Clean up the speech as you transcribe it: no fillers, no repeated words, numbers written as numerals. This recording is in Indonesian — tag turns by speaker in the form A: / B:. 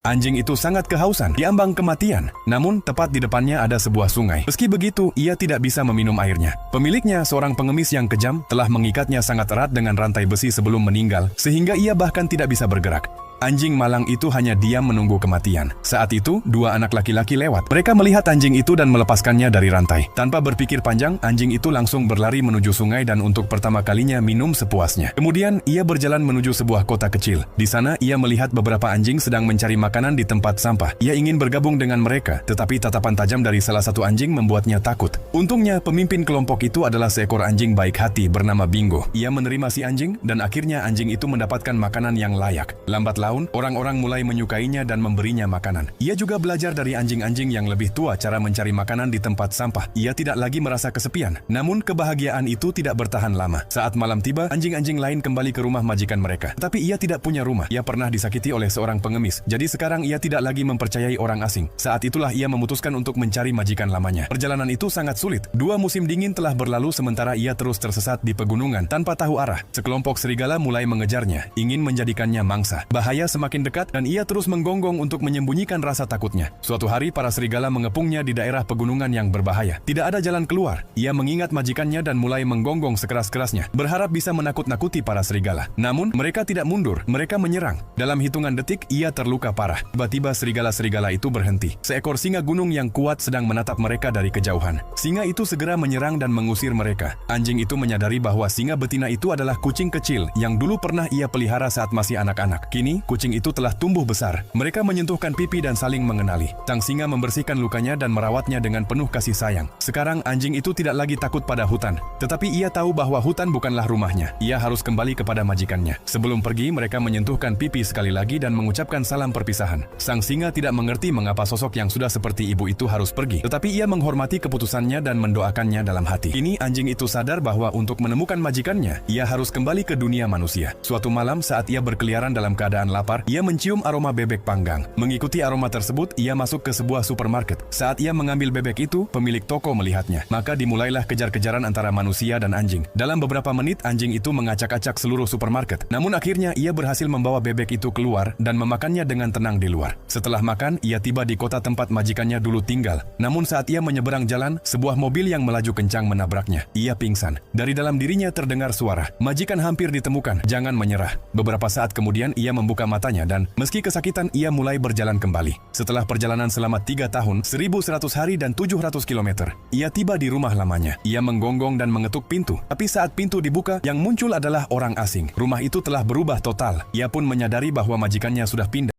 A: Anjing itu sangat kehausan, diambang kematian. Namun, tepat di depannya ada sebuah sungai. Meski begitu, ia tidak bisa meminum airnya. Pemiliknya, seorang pengemis yang kejam, telah mengikatnya sangat erat dengan rantai besi sebelum meninggal, sehingga ia bahkan tidak bisa bergerak. Anjing malang itu hanya diam menunggu kematian. Saat itu, dua anak laki-laki lewat. Mereka melihat anjing itu dan melepaskannya dari rantai. Tanpa berpikir panjang, anjing itu langsung berlari menuju sungai dan untuk pertama kalinya minum sepuasnya. Kemudian, ia berjalan menuju sebuah kota kecil. Di sana, ia melihat beberapa anjing sedang mencari makanan di tempat sampah. Ia ingin bergabung dengan mereka, tetapi tatapan tajam dari salah satu anjing membuatnya takut. Untungnya, pemimpin kelompok itu adalah seekor anjing baik hati bernama Bingo. Ia menerima si anjing, dan akhirnya anjing itu mendapatkan makanan yang layak. Lambat laun, orang-orang mulai menyukainya dan memberinya makanan. Ia juga belajar dari anjing-anjing yang lebih tua cara mencari makanan di tempat sampah. Ia tidak lagi merasa kesepian. Namun kebahagiaan itu tidak bertahan lama. Saat malam tiba, anjing-anjing lain kembali ke rumah majikan mereka. Tetapi ia tidak punya rumah. Ia pernah disakiti oleh seorang pengemis. Jadi sekarang ia tidak lagi mempercayai orang asing. Saat itulah ia memutuskan untuk mencari majikan lamanya. Perjalanan itu sangat sulit. 2 musim dingin telah berlalu sementara ia terus tersesat di pegunungan tanpa tahu arah. Sekelompok serigala mulai mengejarnya, ingin menjadikannya mangsa. Bahaya semakin dekat dan ia terus menggonggong untuk menyembunyikan rasa takutnya. Suatu hari para serigala mengepungnya di daerah pegunungan yang berbahaya. Tidak ada jalan keluar. Ia mengingat majikannya dan mulai menggonggong sekeras-kerasnya, berharap bisa menakut-nakuti para serigala. Namun mereka tidak mundur, mereka menyerang. Dalam hitungan detik ia terluka parah. Tiba-tiba serigala-serigala itu berhenti. Seekor singa gunung yang kuat sedang menatap mereka dari kejauhan. Singa itu segera menyerang dan mengusir mereka. Anjing itu menyadari bahwa singa betina itu adalah kucing kecil yang dulu pernah ia pelihara saat masih anak-anak. Kini kucing itu telah tumbuh besar. Mereka menyentuhkan pipi dan saling mengenali. Sang singa membersihkan lukanya dan merawatnya dengan penuh kasih sayang. Sekarang anjing itu tidak lagi takut pada hutan. Tetapi ia tahu bahwa hutan bukanlah rumahnya. Ia harus kembali kepada majikannya. Sebelum pergi, mereka menyentuhkan pipi sekali lagi dan mengucapkan salam perpisahan. Sang singa tidak mengerti mengapa sosok yang sudah seperti ibu itu harus pergi. Tetapi ia menghormati keputusannya dan mendoakannya dalam hati. Kini anjing itu sadar bahwa untuk menemukan majikannya, ia harus kembali ke dunia manusia. Suatu malam saat ia berkeliaran dalam keadaan lapar, ia mencium aroma bebek panggang. Mengikuti aroma tersebut, ia masuk ke sebuah supermarket. Saat ia mengambil bebek itu, pemilik toko melihatnya. Maka dimulailah kejar-kejaran antara manusia dan anjing. Dalam beberapa menit, anjing itu mengacak-acak seluruh supermarket. Namun akhirnya, ia berhasil membawa bebek itu keluar dan memakannya dengan tenang di luar. Setelah makan, ia tiba di kota tempat majikannya dulu tinggal. Namun saat ia menyeberang jalan, sebuah mobil yang melaju kencang menabraknya. Ia pingsan. Dari dalam dirinya terdengar suara, "Majikan hampir ditemukan, jangan menyerah." Beberapa saat kemudian, ia membuka matanya dan meski kesakitan, ia mulai berjalan kembali. Setelah perjalanan selama 3 tahun, 1100 hari dan 700 kilometer, ia tiba di rumah lamanya. Ia menggonggong dan mengetuk pintu. Tapi saat pintu dibuka, yang muncul adalah orang asing. Rumah itu telah berubah total. Ia pun menyadari bahwa majikannya sudah pindah.